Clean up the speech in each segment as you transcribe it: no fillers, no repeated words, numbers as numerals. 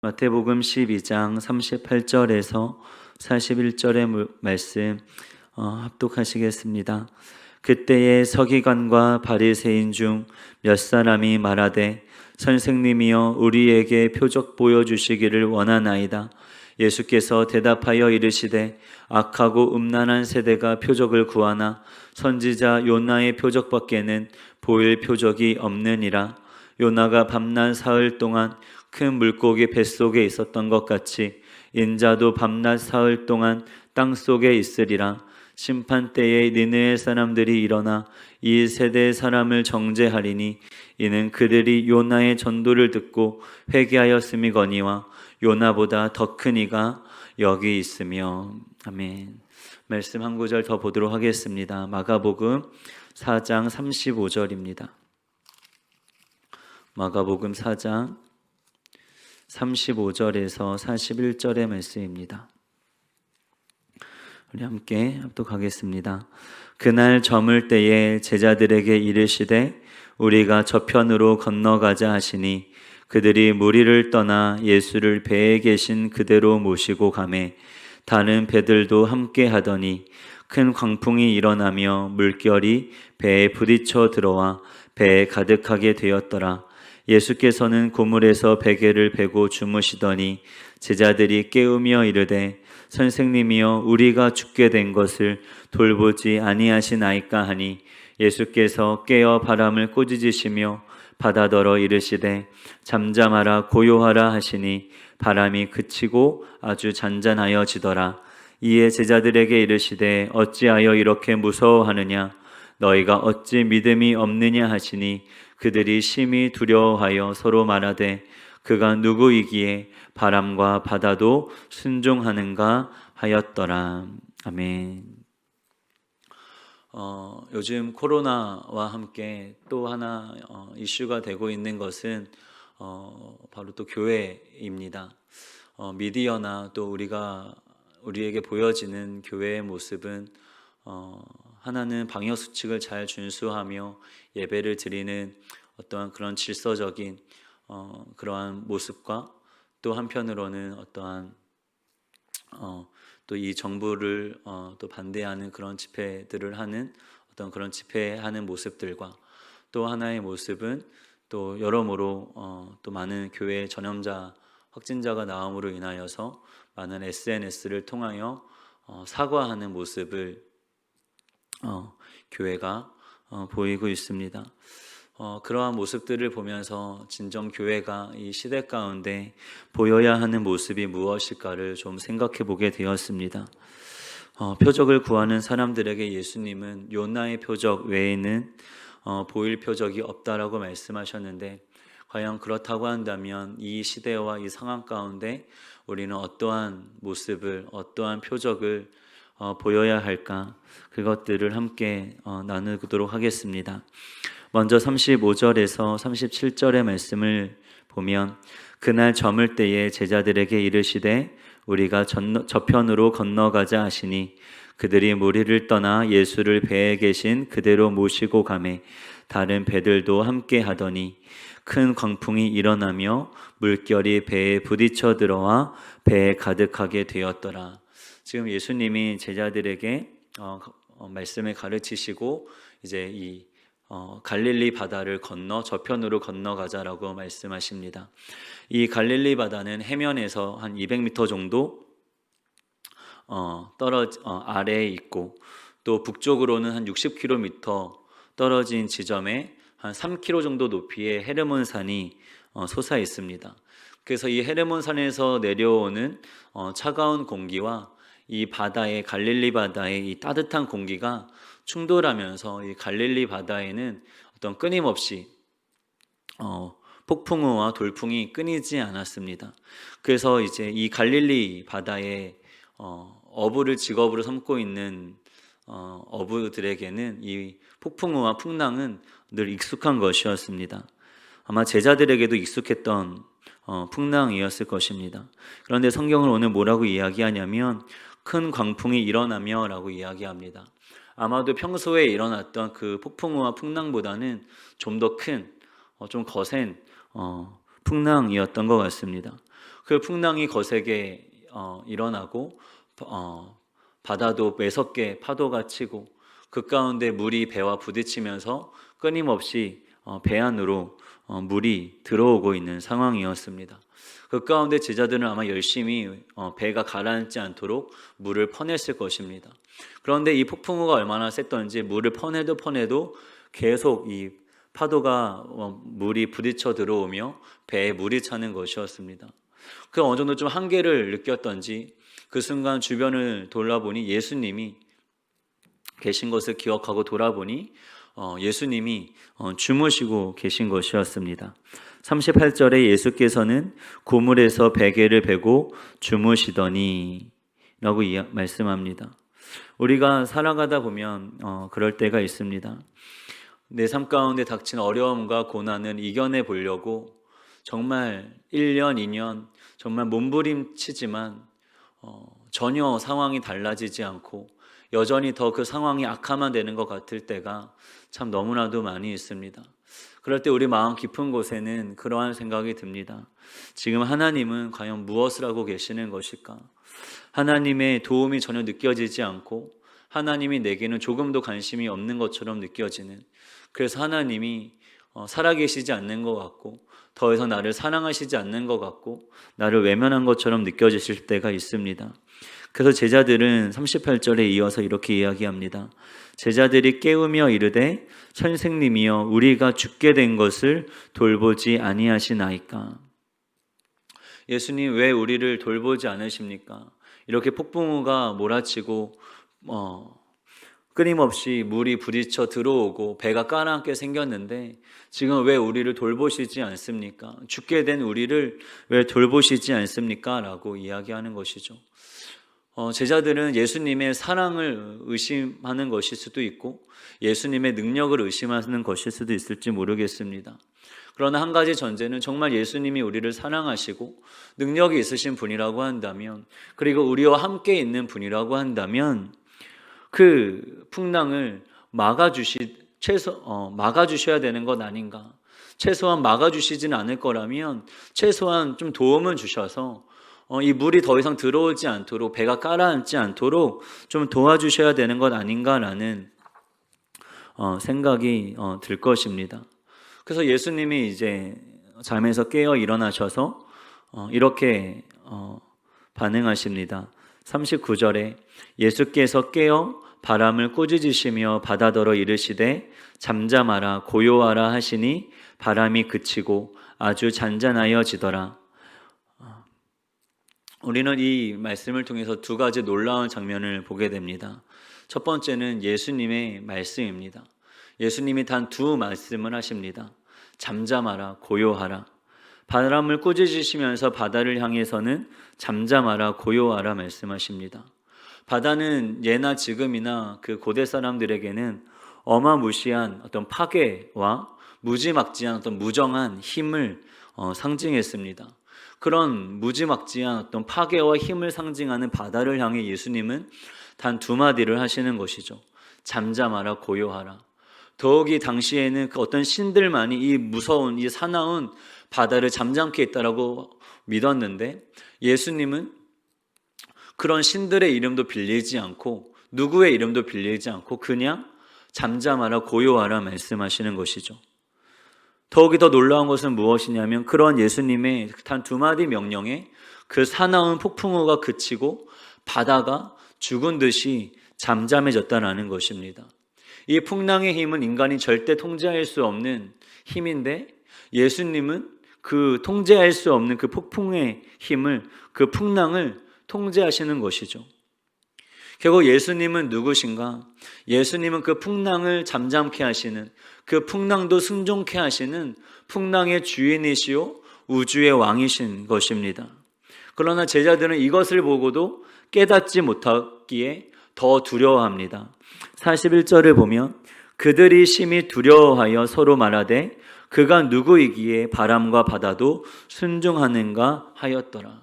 마태복음 12장 38절에서 41절의 말씀 합독하시겠습니다. 그때에 서기관과 바리새인 중 몇 사람이 말하되 선생님이여 우리에게 표적 보여주시기를 원하나이다. 예수께서 대답하여 이르시되 악하고 음란한 세대가 표적을 구하나 선지자 요나의 표적밖에는 보일 표적이 없느니라. 요나가 밤낮 사흘 동안 큰 물고기 뱃속에 있었던 것 같이 인자도 밤낮 사흘 동안 땅속에 있으리라. 심판 때에 니느웨 사람들이 일어나 이 세대의 사람을 정죄하리니 이는 그들이 요나의 전도를 듣고 회개하였음이거니와 요나보다 더 큰 이가 여기 있으며. 아멘. 말씀 한 구절 더 보도록 하겠습니다. 마가복음 4장 35절입니다. 마가복음 4장 35절에서 41절의 말씀입니다. 우리 함께 합독하겠습니다. 그날 저물 때에 제자들에게 이르시되 우리가 저편으로 건너가자 하시니 그들이 무리를 떠나 예수를 배에 계신 그대로 모시고 가매 다른 배들도 함께 하더니 큰 광풍이 일어나며 물결이 배에 부딪혀 들어와 배에 가득하게 되었더라. 예수께서는 고물에서 베개를 베고 주무시더니 제자들이 깨우며 이르되 선생님이여 우리가 죽게 된 것을 돌보지 아니하시나이까 하니 예수께서 깨어 바람을 꾸짖으시며 바다더러 이르시되 잠잠하라 고요하라 하시니 바람이 그치고 아주 잔잔하여지더라. 이에 제자들에게 이르시되 어찌하여 이렇게 무서워하느냐 너희가 어찌 믿음이 없느냐 하시니 그들이 심히 두려워하여 서로 말하되 그가 누구이기에 바람과 바다도 순종하는가 하였더라. 아멘. 요즘 코로나와 함께 또 하나 이슈가 되고 있는 것은 바로 또 교회입니다. 미디어나 또 우리에게 보여지는 교회의 모습은 하나는 방역 수칙을 잘 준수하며 예배를 드리는 어떠한 그런 질서적인 그러한 모습과 또 한편으로는 어떠한 또 이 정부를 또 반대하는 그런 집회들을 하는 어떤 그런 집회하는 모습들과 또 하나의 모습은 또 여러모로 또 많은 교회 전염자 확진자가 나옴으로 인하여서 많은 SNS를 통하여 사과하는 모습을 교회가 보이고 있습니다. 그러한 모습들을 보면서 진정 교회가 이 시대 가운데 보여야 하는 모습이 무엇일까를 좀 생각해 보게 되었습니다. 표적을 구하는 사람들에게 예수님은 요나의 표적 외에는 보일 표적이 없다라고 말씀하셨는데 과연 그렇다고 한다면 이 시대와 이 상황 가운데 우리는 어떠한 모습을 어떠한 표적을 보여야 할까 그것들을 함께 나누도록 하겠습니다. 먼저 35절에서 37절의 말씀을 보면 그날 저물 때에 제자들에게 이르시되 우리가 저편으로 건너가자 하시니 그들이 무리를 떠나 예수를 배에 계신 그대로 모시고 가매 다른 배들도 함께 하더니 큰 광풍이 일어나며 물결이 배에 부딪혀 들어와 배에 가득하게 되었더라. 지금 예수님이 제자들에게 말씀을 가르치시고 이제 이 갈릴리 바다를 건너 저편으로 건너가자라고 말씀하십니다. 이 갈릴리 바다는 해면에서 한 200m 정도 아래에 있고 또 북쪽으로는 한 60km 떨어진 지점에 한 3km 정도 높이의 헤르몬 산이 솟아 있습니다. 그래서 이 헤르몬 산에서 내려오는 차가운 공기와 이 바다의 갈릴리 바다의 이 따뜻한 공기가 충돌하면서 이 갈릴리 바다에는 어떤 끊임없이 폭풍우와 돌풍이 끊이지 않았습니다. 그래서 이제 이 갈릴리 바다에 어부를 직업으로 삼고 있는 어부들에게는 이 폭풍우와 풍랑은 늘 익숙한 것이었습니다. 아마 제자들에게도 익숙했던 풍랑이었을 것입니다. 그런데 성경은 오늘 뭐라고 이야기하냐면 큰 광풍이 일어나며 라고 이야기합니다. 아마도 평소에 일어났던 그 폭풍우와 풍랑보다는 좀 더 큰, 좀 거센 풍랑이었던 것 같습니다. 그 풍랑이 거세게 일어나고 바다도 매섭게 파도가 치고 그 가운데 물이 배와 부딪히면서 끊임없이 배 안으로 물이 들어오고 있는 상황이었습니다. 그 가운데 제자들은 아마 열심히 배가 가라앉지 않도록 물을 퍼냈을 것입니다. 그런데 이 폭풍우가 얼마나 셌던지 물을 퍼내도 계속 이 파도가 물이 부딪혀 들어오며 배에 물이 차는 것이었습니다. 그 어느 정도 좀 한계를 느꼈던지 그 순간 주변을 돌아보니 예수님이 계신 것을 기억하고 돌아보니 예수님이 주무시고 계신 것이었습니다. 38절에 예수께서는 고물에서 베개를 베고 주무시더니 라고 말씀합니다. 우리가 살아가다 보면 그럴 때가 있습니다. 내 삶 가운데 닥친 어려움과 고난을 이겨내 보려고 정말 1년, 2년 정말 몸부림치지만 전혀 상황이 달라지지 않고 여전히 더 그 상황이 악화만 되는 것 같을 때가 참 너무나도 많이 있습니다. 그럴 때 우리 마음 깊은 곳에는 그러한 생각이 듭니다. 지금 하나님은 과연 무엇을 하고 계시는 것일까? 하나님의 도움이 전혀 느껴지지 않고 하나님이 내게는 조금도 관심이 없는 것처럼 느껴지는, 그래서 하나님이 살아계시지 않는 것 같고 더 이상 나를 사랑하시지 않는 것 같고 나를 외면한 것처럼 느껴지실 때가 있습니다. 그래서 제자들은 38절에 이어서 이렇게 이야기합니다. 제자들이 깨우며 이르되 선생님이여 우리가 죽게 된 것을 돌보지 아니하시나이까. 예수님 왜 우리를 돌보지 않으십니까? 이렇게 폭풍우가 몰아치고 끊임없이 물이 부딪혀 들어오고 배가 가라앉게 생겼는데 지금 왜 우리를 돌보시지 않습니까? 죽게 된 우리를 왜 돌보시지 않습니까? 라고 이야기하는 것이죠. 제자들은 예수님의 사랑을 의심하는 것일 수도 있고 예수님의 능력을 의심하는 것일 수도 있을지 모르겠습니다. 그러나 한 가지 전제는 정말 예수님이 우리를 사랑하시고 능력이 있으신 분이라고 한다면, 그리고 우리와 함께 있는 분이라고 한다면 그 풍랑을 막아주셔야 되는 것 아닌가. 최소한 막아주시진 않을 거라면 최소한 좀 도움을 주셔서 이 물이 더 이상 들어오지 않도록, 배가 가라앉지 않도록 좀 도와주셔야 되는 것 아닌가라는 생각이 들 것입니다. 그래서 예수님이 이제 잠에서 깨어 일어나셔서 이렇게 반응하십니다. 39절에 예수께서 깨어 바람을 꾸짖으시며 바다더러 이르시되 잠잠하라 고요하라 하시니 바람이 그치고 아주 잔잔하여지더라. 우리는 이 말씀을 통해서 두 가지 놀라운 장면을 보게 됩니다. 첫 번째는 예수님의 말씀입니다. 예수님이 단 두 말씀을 하십니다. 잠잠하라, 고요하라. 바람을 꾸짖으시면서 바다를 향해서는 잠잠하라, 고요하라 말씀하십니다. 바다는 예나 지금이나 그 고대 사람들에게는 어마무시한 어떤 파괴와 무지막지한 어떤 무정한 힘을 상징했습니다. 그런 무지막지한 어떤 파괴와 힘을 상징하는 바다를 향해 예수님은 단 두 마디를 하시는 것이죠. 잠잠하라, 고요하라. 더욱이 당시에는 그 어떤 신들만이 이 무서운, 이 사나운 바다를 잠잠케 했다라고 믿었는데 예수님은 그런 신들의 이름도 빌리지 않고 누구의 이름도 빌리지 않고 그냥 잠잠하라, 고요하라 말씀하시는 것이죠. 더욱이 더 놀라운 것은 무엇이냐면 그런 예수님의 단 두 마디 명령에 그 사나운 폭풍우가 그치고 바다가 죽은 듯이 잠잠해졌다는 것입니다. 이 풍랑의 힘은 인간이 절대 통제할 수 없는 힘인데 예수님은 그 통제할 수 없는 그 폭풍의 힘을, 그 풍랑을 통제하시는 것이죠. 결국 예수님은 누구신가? 예수님은 그 풍랑을 잠잠케 하시는, 그 풍랑도 순종케 하시는 풍랑의 주인이시요 우주의 왕이신 것입니다. 그러나 제자들은 이것을 보고도 깨닫지 못하기에 더 두려워합니다. 41절을 보면 그들이 심히 두려워하여 서로 말하되 그가 누구이기에 바람과 바다도 순종하는가 하였더라.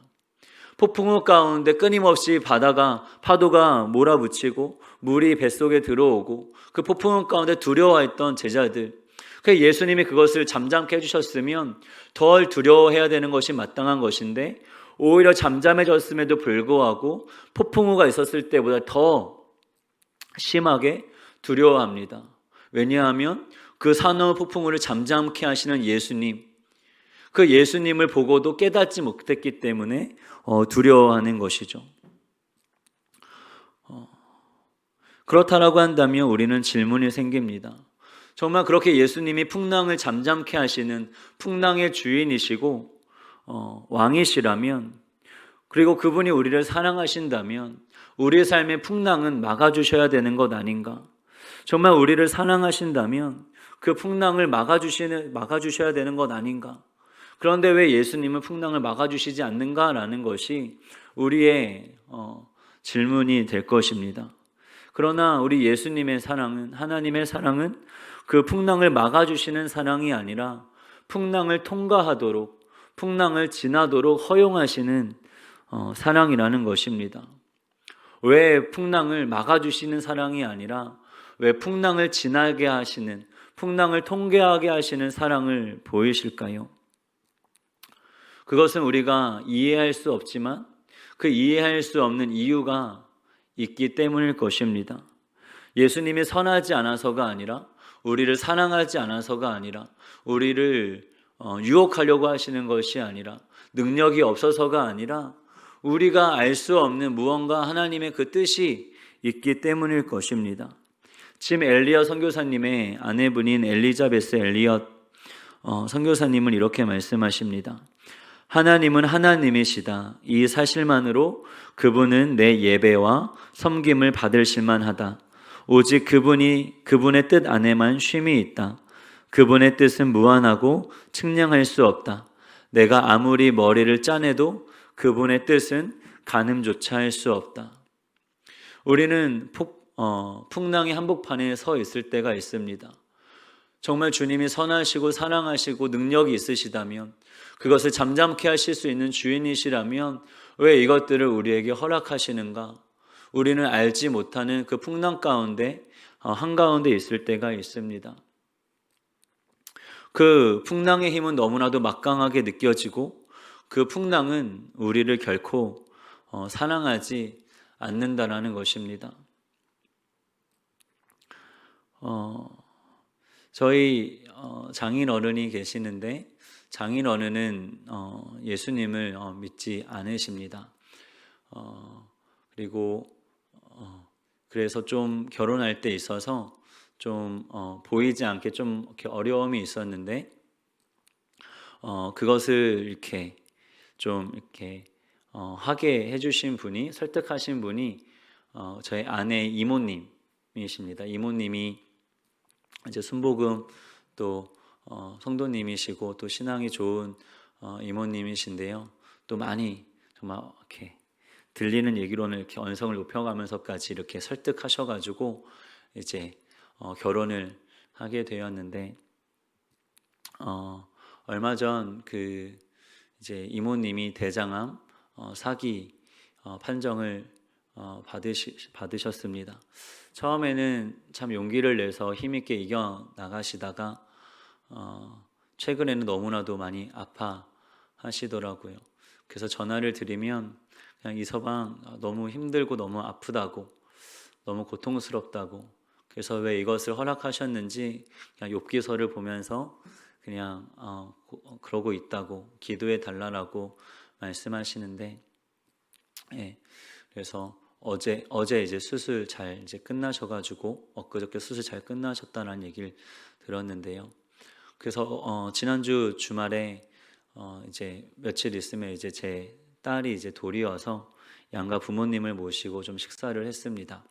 폭풍우 가운데 끊임없이 파도가 몰아붙이고 물이 뱃속에 들어오고 그 폭풍우 가운데 두려워했던 제자들, 그 예수님이 그것을 잠잠케 해주셨으면 덜 두려워해야 되는 것이 마땅한 것인데 오히려 잠잠해졌음에도 불구하고 폭풍우가 있었을 때보다 더 심하게 두려워합니다. 왜냐하면 그 산후 폭풍우를 잠잠케 하시는 예수님, 그 예수님을 보고도 깨닫지 못했기 때문에 두려워하는 것이죠. 그렇다라고 한다면 우리는 질문이 생깁니다. 정말 그렇게 예수님이 풍랑을 잠잠케 하시는 풍랑의 주인이시고 왕이시라면, 그리고 그분이 우리를 사랑하신다면 우리의 삶의 풍랑은 막아주셔야 되는 것 아닌가? 정말 우리를 사랑하신다면 그 풍랑을 막아주셔야 되는 것 아닌가? 그런데 왜 예수님은 풍랑을 막아주시지 않는가라는 것이 우리의 질문이 될 것입니다. 그러나 우리 예수님의 사랑은, 하나님의 사랑은 그 풍랑을 막아주시는 사랑이 아니라 풍랑을 통과하도록, 풍랑을 지나도록 허용하시는 사랑이라는 것입니다. 왜 풍랑을 막아주시는 사랑이 아니라 왜 풍랑을 지나게 하시는, 풍랑을 통과하게 하시는 사랑을 보이실까요? 그것은 우리가 이해할 수 없지만 그 이해할 수 없는 이유가 있기 때문일 것입니다. 예수님이 선하지 않아서가 아니라, 우리를 사랑하지 않아서가 아니라, 우리를 유혹하려고 하시는 것이 아니라, 능력이 없어서가 아니라 우리가 알 수 없는 무언가 하나님의 그 뜻이 있기 때문일 것입니다. 짐 엘리엇 선교사님의 아내분인 엘리자베스 엘리엇 선교사님은 이렇게 말씀하십니다. 하나님은 하나님이시다. 이 사실만으로 그분은 내 예배와 섬김을 받으실만 하다. 오직 그분의 뜻 안에만 쉼이 있다. 그분의 뜻은 무한하고 측량할 수 없다. 내가 아무리 머리를 짜내도 그분의 뜻은 가늠조차 할 수 없다. 우리는 풍랑의 한복판에 서 있을 때가 있습니다. 정말 주님이 선하시고 사랑하시고 능력이 있으시다면, 그것을 잠잠케 하실 수 있는 주인이시라면 왜 이것들을 우리에게 허락하시는가? 우리는 알지 못하는 그 풍랑 가운데 한가운데 있을 때가 있습니다. 그 풍랑의 힘은 너무나도 막강하게 느껴지고 그 풍랑은 우리를 결코 사랑하지 않는다라는 것입니다. 저희 장인 어른이 계시는데, 장인 어른은 예수님을 믿지 않으십니다. 그리고 그래서 좀 결혼할 때 있어서 좀 보이지 않게 좀 이렇게 어려움이 있었는데, 그것을 이렇게 좀 이렇게 하게 해주신 분이, 설득하신 분이 저희 아내 이모님이십니다. 이모님이 이제 순복음 또 성도님이시고 또 신앙이 좋은 이모님이신데요. 또 많이 정말 이렇게 들리는 얘기로는 이렇게 언성을 높여가면서까지 이렇게 설득하셔가지고 이제 결혼을 하게 되었는데, 얼마 전 그 이제 이모님이 대장암 사기 판정을 받으셨습니다. 처음에는 참 용기를 내서 힘있게 이겨 나가시다가 최근에는 너무나도 많이 아파하시더라고요. 그래서 전화를 드리면 그냥 이서방 너무 힘들고 너무 아프다고, 너무 고통스럽다고, 그래서 왜 이것을 허락하셨는지 그냥 욥기서를 보면서 그냥 그러고 있다고, 기도해 달라라고 말씀하시는데, 예, 그래서 어제 이제 수술 잘 이제 끝나셔가지고 엊그저께 수술 잘 끝나셨다는 얘기를 들었는데요. 그래서 지난주 주말에 이제 며칠 있으면 이제 제 딸이 이제 돌이어서 양가 부모님을 모시고 좀 식사를 했습니다.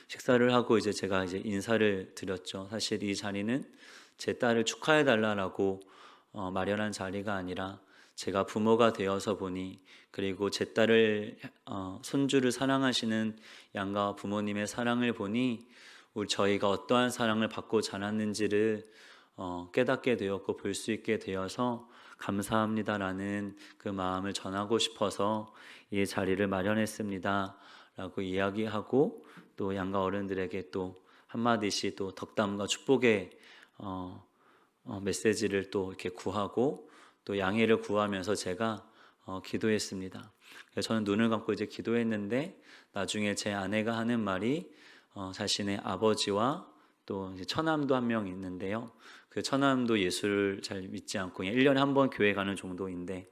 식사를 하고 이제 제가 이제 인사를 드렸죠. 사실 이 자리는 제 딸을 축하해 달라고 마련한 자리가 아니라 제가 부모가 되어서 보니, 그리고 제 딸을 손주를 사랑하시는 양가 부모님의 사랑을 보니 저희가 어떠한 사랑을 받고 자랐는지를 깨닫게 되었고 볼 수 있게 되어서 감사합니다라는 그 마음을 전하고 싶어서 이 자리를 마련했습니다 라고 이야기하고, 또 양가 어른들에게 또 한마디씩 또 덕담과 축복의 메시지를 또 이렇게 구하고 또 양해를 구하면서 제가 기도했습니다. 그래서 저는 눈을 감고 이제 기도했는데 나중에 제 아내가 하는 말이 자신의 아버지와 또 이제 처남도 한 명 있는데요. 그 처남도 예수를 잘 믿지 않고 그냥 1년에 한 번 교회 가는 정도인데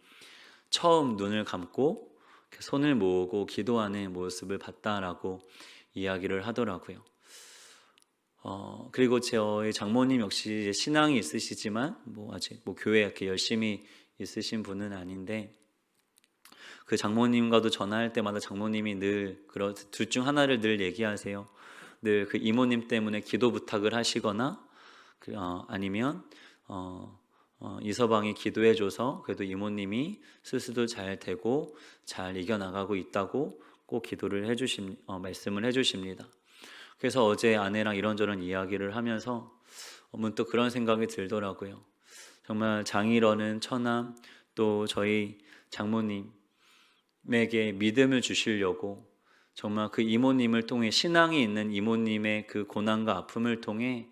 처음 눈을 감고 손을 모으고 기도하는 모습을 봤다라고 이야기를 하더라고요. 그리고 저희 장모님 역시 신앙이 있으시지만 아직 교회에 이렇게 열심히 있으신 분은 아닌데 그 장모님과도 전화할 때마다 장모님이 늘 둘 중 하나를 늘 얘기하세요. 늘 그 이모님 때문에 기도 부탁을 하시거나 아니면 이서방이 기도해줘서 그래도 이모님이 수술도 잘 되고 잘 이겨나가고 있다고 꼭 기도를 말씀을 해주십니다. 그래서 어제 아내랑 이런저런 이야기를 하면서 문득 그런 생각이 들더라고요. 정말 장일어는 처남 또 저희 장모님에게 믿음을 주시려고 정말 그 이모님을 통해 신앙이 있는 이모님의 그 고난과 아픔을 통해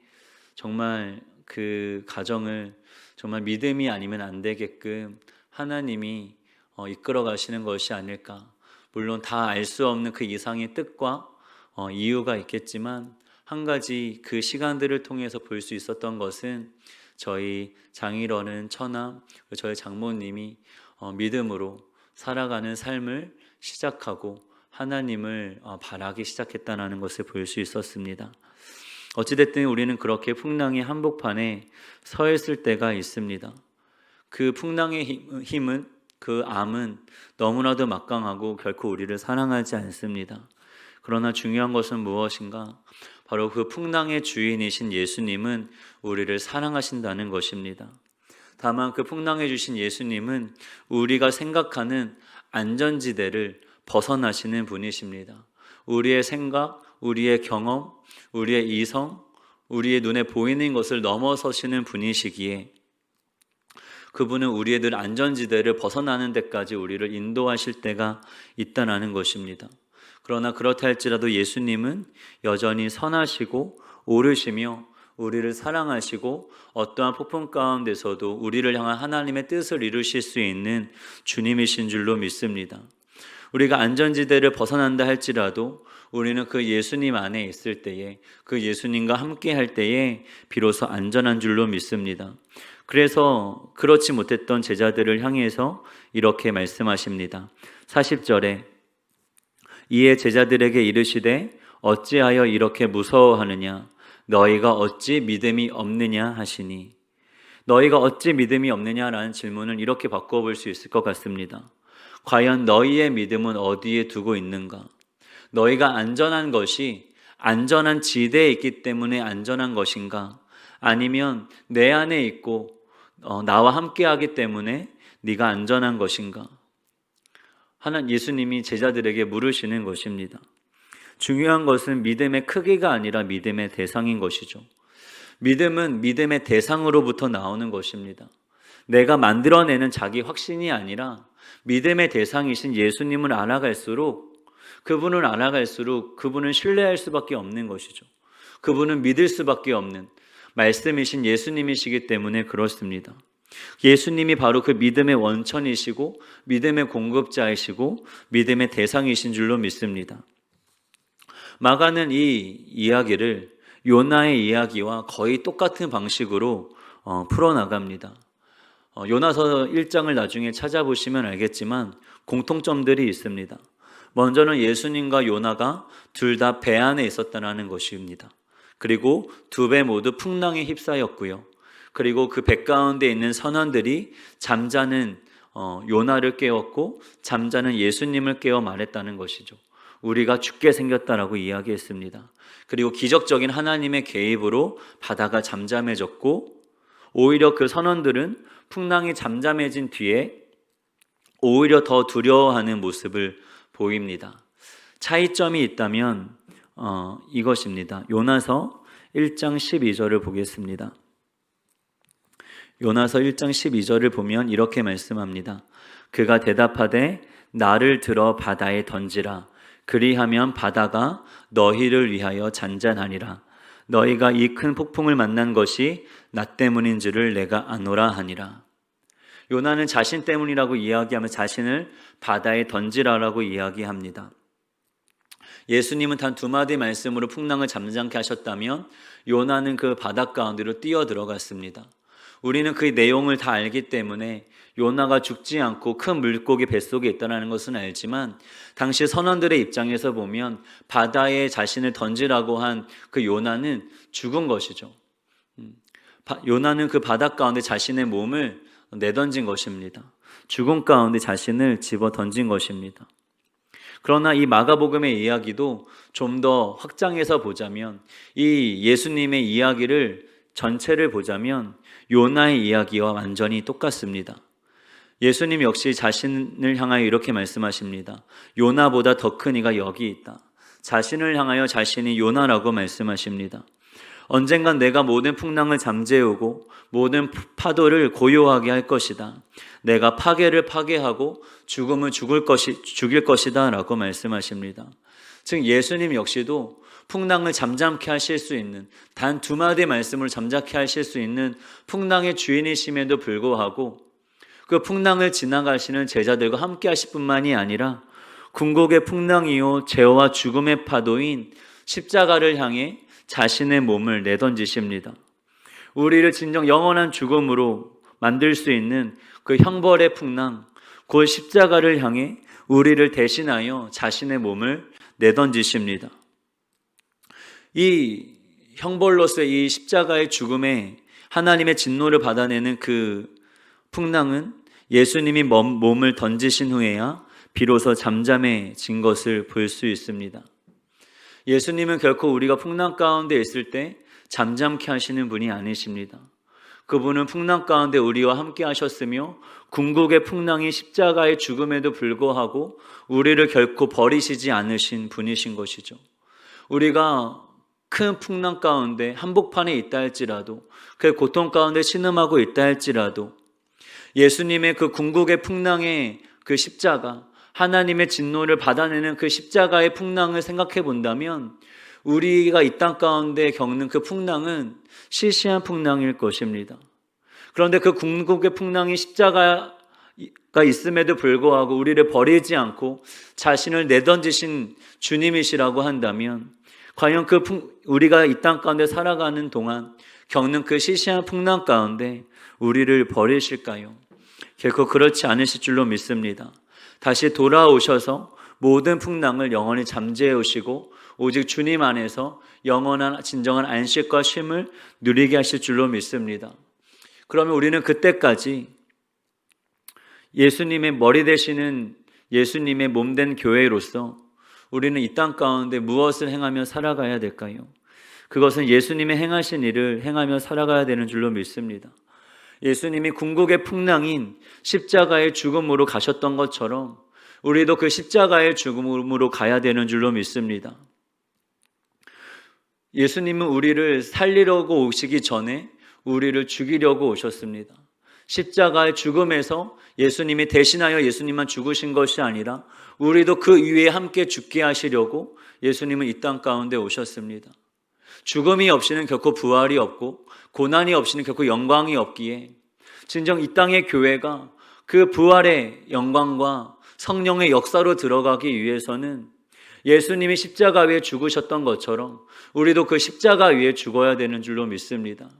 정말 그 가정을 정말 믿음이 아니면 안 되게끔 하나님이 이끌어 가시는 것이 아닐까. 물론 다 알 수 없는 그 이상의 뜻과 이유가 있겠지만 한 가지 그 시간들을 통해서 볼 수 있었던 것은 저희 장일어는 처남, 저희 장모님이 믿음으로 살아가는 삶을 시작하고 하나님을 바라기 시작했다는 것을 볼 수 있었습니다. 어찌됐든 우리는 그렇게 풍랑의 한복판에 서 있을 때가 있습니다. 그 풍랑의 힘은 그 암은 너무나도 막강하고 결코 우리를 사랑하지 않습니다. 그러나 중요한 것은 무엇인가? 바로 그 풍랑의 주인이신 예수님은 우리를 사랑하신다는 것입니다. 다만 그 풍랑에 주신 예수님은 우리가 생각하는 안전지대를 벗어나시는 분이십니다. 우리의 생각, 우리의 경험, 우리의 이성, 우리의 눈에 보이는 것을 넘어서시는 분이시기에 그분은 우리의 늘 안전지대를 벗어나는 데까지 우리를 인도하실 때가 있다는 것입니다. 그러나 그렇다 할지라도 예수님은 여전히 선하시고 오르시며 우리를 사랑하시고 어떠한 폭풍 가운데서도 우리를 향한 하나님의 뜻을 이루실 수 있는 주님이신 줄로 믿습니다. 우리가 안전지대를 벗어난다 할지라도 우리는 그 예수님 안에 있을 때에 그 예수님과 함께 할 때에 비로소 안전한 줄로 믿습니다. 그래서 그렇지 못했던 제자들을 향해서 이렇게 말씀하십니다. 40절에 이에 제자들에게 이르시되 어찌하여 이렇게 무서워하느냐 너희가 어찌 믿음이 없느냐 하시니 너희가 어찌 믿음이 없느냐라는 질문을 이렇게 바꿔볼 수 있을 것 같습니다. 과연 너희의 믿음은 어디에 두고 있는가? 너희가 안전한 것이 안전한 지대에 있기 때문에 안전한 것인가? 아니면 내 안에 있고 나와 함께하기 때문에 네가 안전한 것인가? 예수님이 제자들에게 물으시는 것입니다. 중요한 것은 믿음의 크기가 아니라 믿음의 대상인 것이죠. 믿음은 믿음의 대상으로부터 나오는 것입니다. 내가 만들어내는 자기 확신이 아니라 믿음의 대상이신 예수님을 알아갈수록 그분을 신뢰할 수밖에 없는 것이죠. 그분은 믿을 수밖에 없는 말씀이신 예수님이시기 때문에 그렇습니다. 예수님이 바로 그 믿음의 원천이시고 믿음의 공급자이시고 믿음의 대상이신 줄로 믿습니다. 마가는 이 이야기를 요나의 이야기와 거의 똑같은 방식으로 풀어나갑니다. 요나서 1장을 나중에 찾아보시면 알겠지만 공통점들이 있습니다. 먼저는 예수님과 요나가 둘 다 배 안에 있었다는 것입니다. 그리고 두 배 모두 풍랑에 휩싸였고요. 그리고 그 배 가운데 있는 선원들이 잠자는 요나를 깨웠고 잠자는 예수님을 깨워 말했다는 것이죠. 우리가 죽게 생겼다라고 이야기했습니다. 그리고 기적적인 하나님의 개입으로 바다가 잠잠해졌고 오히려 그 선원들은 풍랑이 잠잠해진 뒤에 오히려 더 두려워하는 모습을 보입니다. 차이점이 있다면 이것입니다. 요나서 1장 12절을 보겠습니다. 요나서 1장 12절을 보면 이렇게 말씀합니다. 그가 대답하되 나를 들어 바다에 던지라. 그리하면 바다가 너희를 위하여 잔잔하니라. 너희가 이 큰 폭풍을 만난 것이 나 때문인지를 내가 아노라 하니라. 요나는 자신 때문이라고 이야기하며 자신을 바다에 던지라라고 이야기합니다. 예수님은 단 두 마디 말씀으로 풍랑을 잠잠케 하셨다면 요나는 그 바닷 가운데로 뛰어 들어갔습니다. 우리는 그 내용을 다 알기 때문에 요나가 죽지 않고 큰 물고기 뱃속에 있다는 것은 알지만 당시 선원들의 입장에서 보면 바다에 자신을 던지라고 한 그 요나는 죽은 것이죠. 요나는 그 바닷 가운데 자신의 몸을 내던진 것입니다. 죽음 가운데 자신을 집어 던진 것입니다. 그러나 이 마가복음의 이야기도 좀 더 확장해서 보자면 이 예수님의 이야기를 전체를 보자면 요나의 이야기와 완전히 똑같습니다. 예수님 역시 자신을 향하여 이렇게 말씀하십니다. 요나보다 더 큰 이가 여기 있다. 자신을 향하여 자신이 요나라고 말씀하십니다. 언젠간 내가 모든 풍랑을 잠재우고 모든 파도를 고요하게 할 것이다. 내가 파괴를 파괴하고 죽음을 죽일 것이다 라고 말씀하십니다. 즉 예수님 역시도 풍랑을 잠잠케 하실 수 있는 단 두 마디 말씀을 잠잠케 하실 수 있는 풍랑의 주인이심에도 불구하고 그 풍랑을 지나가시는 제자들과 함께 하실 뿐만이 아니라 궁극의 풍랑이요 죄와 죽음의 파도인 십자가를 향해 자신의 몸을 내던지십니다. 우리를 진정 영원한 죽음으로 만들 수 있는 그 형벌의 풍랑, 그 십자가를 향해 우리를 대신하여 자신의 몸을 내던지십니다. 이 형벌로서의 이 십자가의 죽음에 하나님의 진노를 받아내는 그 풍랑은 예수님이 몸을 던지신 후에야 비로소 잠잠해진 것을 볼 수 있습니다. 예수님은 결코 우리가 풍랑 가운데 있을 때 잠잠케 하시는 분이 아니십니다. 그분은 풍랑 가운데 우리와 함께 하셨으며 궁극의 풍랑이 십자가의 죽음에도 불구하고 우리를 결코 버리시지 않으신 분이신 것이죠. 우리가 큰 풍랑 가운데 한복판에 있다 할지라도 그 고통 가운데 신음하고 있다 할지라도 예수님의 그 궁극의 풍랑의 그 십자가, 하나님의 진노를 받아내는 그 십자가의 풍랑을 생각해 본다면 우리가 이 땅 가운데 겪는 그 풍랑은 시시한 풍랑일 것입니다. 그런데 그 궁극의 풍랑이 십자가가 있음에도 불구하고 우리를 버리지 않고 자신을 내던지신 주님이시라고 한다면 과연 우리가 이 땅 가운데 살아가는 동안 겪는 그 시시한 풍랑 가운데 우리를 버리실까요? 결코 그렇지 않으실 줄로 믿습니다. 다시 돌아오셔서 모든 풍랑을 영원히 잠재우시고 오직 주님 안에서 영원한 진정한 안식과 쉼을 누리게 하실 줄로 믿습니다. 그러면 우리는 그때까지 예수님의 머리 되시는 예수님의 몸된 교회로서 우리는 이 땅 가운데 무엇을 행하며 살아가야 될까요? 그것은 예수님의 행하신 일을 행하며 살아가야 되는 줄로 믿습니다. 예수님이 궁극의 풍랑인 십자가의 죽음으로 가셨던 것처럼 우리도 그 십자가의 죽음으로 가야 되는 줄로 믿습니다. 예수님은 우리를 살리려고 오시기 전에 우리를 죽이려고 오셨습니다. 십자가의 죽음에서 예수님이 대신하여 예수님만 죽으신 것이 아니라 우리도 그 위에 함께 죽게 하시려고 예수님은 이 땅 가운데 오셨습니다. 죽음이 없이는 결코 부활이 없고 고난이 없이는 결코 영광이 없기에 진정 이 땅의 교회가 그 부활의 영광과 성령의 역사로 들어가기 위해서는 예수님이 십자가 위에 죽으셨던 것처럼 우리도 그 십자가 위에 죽어야 되는 줄로 믿습니다.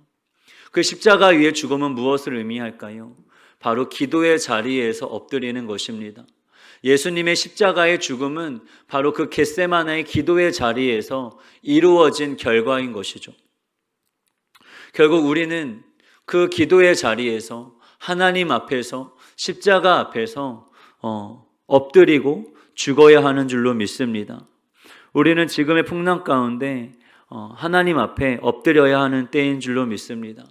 그 십자가 위에 죽음은 무엇을 의미할까요? 바로 기도의 자리에서 엎드리는 것입니다. 예수님의 십자가의 죽음은 바로 그 겟세마나의 기도의 자리에서 이루어진 결과인 것이죠. 결국 우리는 그 기도의 자리에서 하나님 앞에서 십자가 앞에서 엎드리고 죽어야 하는 줄로 믿습니다. 우리는 지금의 풍랑 가운데 하나님 앞에 엎드려야 하는 때인 줄로 믿습니다.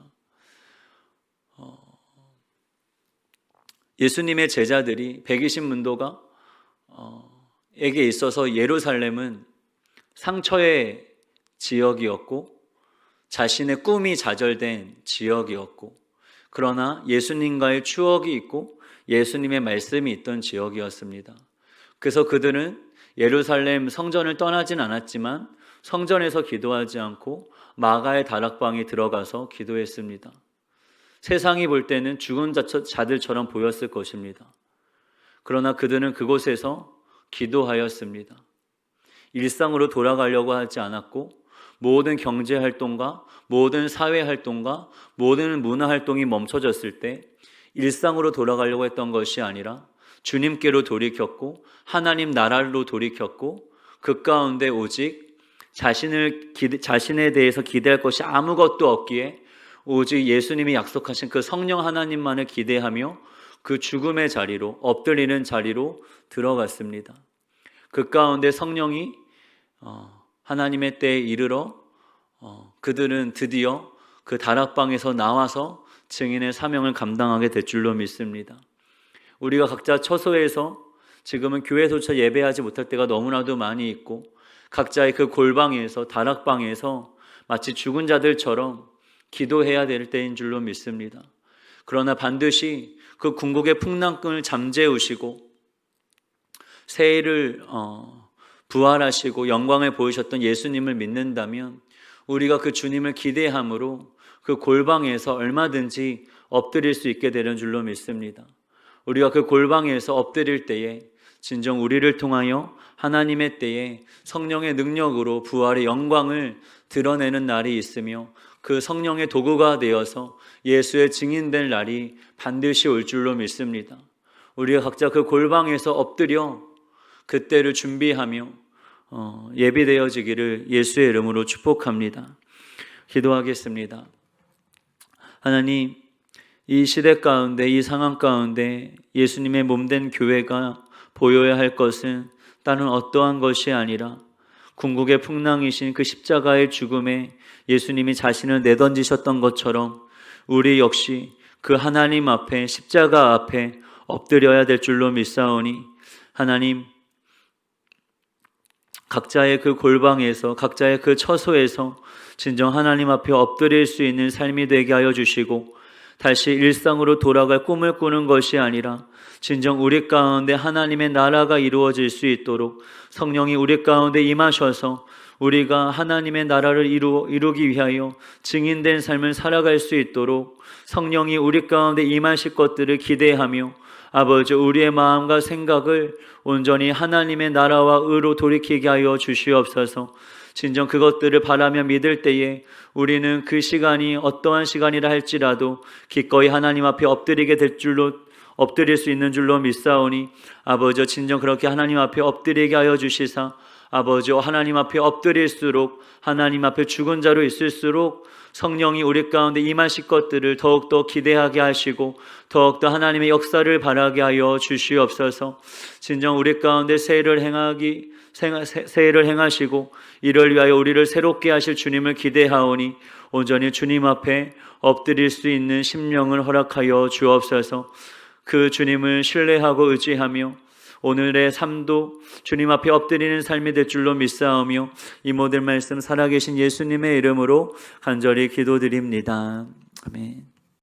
예수님의 제자들이 120문도가 에게 있어서 예루살렘은 상처의 지역이었고 자신의 꿈이 좌절된 지역이었고 그러나 예수님과의 추억이 있고 예수님의 말씀이 있던 지역이었습니다. 그래서 그들은 예루살렘 성전을 떠나진 않았지만 성전에서 기도하지 않고 마가의 다락방에 들어가서 기도했습니다. 세상이 볼 때는 죽은 자들처럼 보였을 것입니다. 그러나 그들은 그곳에서 기도하였습니다. 일상으로 돌아가려고 하지 않았고 모든 경제활동과 모든 사회활동과 모든 문화활동이 멈춰졌을 때 일상으로 돌아가려고 했던 것이 아니라 주님께로 돌이켰고 하나님 나라로 돌이켰고 그 가운데 오직 자신에 대해서 기대할 것이 아무것도 없기에 오직 예수님이 약속하신 그 성령 하나님만을 기대하며 그 죽음의 자리로, 엎드리는 자리로 들어갔습니다. 그 가운데 성령이 하나님의 때에 이르러 그들은 드디어 그 다락방에서 나와서 증인의 사명을 감당하게 될 줄로 믿습니다. 우리가 각자 처소에서 지금은 교회조차 예배하지 못할 때가 너무나도 많이 있고 각자의 그 골방에서 다락방에서 마치 죽은 자들처럼 기도해야 될 때인 줄로 믿습니다. 그러나 반드시 그 궁극의 풍랑끈을 잠재우시고 새해를 부활하시고 영광을 보이셨던 예수님을 믿는다면 우리가 그 주님을 기대함으로 그 골방에서 얼마든지 엎드릴 수 있게 되는 줄로 믿습니다. 우리가 그 골방에서 엎드릴 때에 진정 우리를 통하여 하나님의 때에 성령의 능력으로 부활의 영광을 드러내는 날이 있으며 그 성령의 도구가 되어서 예수의 증인될 날이 반드시 올 줄로 믿습니다. 우리가 각자 그 골방에서 엎드려 그때를 준비하며 예비되어지기를 예수의 이름으로 축복합니다. 기도하겠습니다. 하나님, 이 시대 가운데, 이 상황 가운데 예수님의 몸된 교회가 보여야 할 것은 다른 어떠한 것이 아니라 궁극의 풍랑이신 그 십자가의 죽음에 예수님이 자신을 내던지셨던 것처럼 우리 역시 그 하나님 앞에, 십자가 앞에 엎드려야 될 줄로 믿사오니 하나님, 각자의 그 골방에서, 각자의 그 처소에서 진정 하나님 앞에 엎드릴 수 있는 삶이 되게 하여 주시고 다시 일상으로 돌아갈 꿈을 꾸는 것이 아니라 진정 우리 가운데 하나님의 나라가 이루어질 수 있도록 성령이 우리 가운데 임하셔서 우리가 하나님의 나라를 이루기 위하여 증인된 삶을 살아갈 수 있도록 성령이 우리 가운데 임하실 것들을 기대하며 아버지, 우리의 마음과 생각을 온전히 하나님의 나라와 의로 돌이키게 하여 주시옵소서. 진정 그것들을 바라며 믿을 때에 우리는 그 시간이 어떠한 시간이라 할지라도 기꺼이 하나님 앞에 엎드릴 수 있는 줄로 믿사오니 아버지, 진정 그렇게 하나님 앞에 엎드리게 하여 주시사 아버지, 하나님 앞에 엎드릴수록 하나님 앞에 죽은 자로 있을수록 성령이 우리 가운데 임하실 것들을 더욱더 기대하게 하시고 더욱더 하나님의 역사를 바라게 하여 주시옵소서. 진정 우리 가운데 새해를 행하시고 이를 위하여 우리를 새롭게 하실 주님을 기대하오니 온전히 주님 앞에 엎드릴 수 있는 심령을 허락하여 주옵소서. 그 주님을 신뢰하고 의지하며 오늘의 삶도 주님 앞에 엎드리는 삶이 될 줄로 믿사오며 이 모든 말씀 살아계신 예수님의 이름으로 간절히 기도드립니다. 아멘.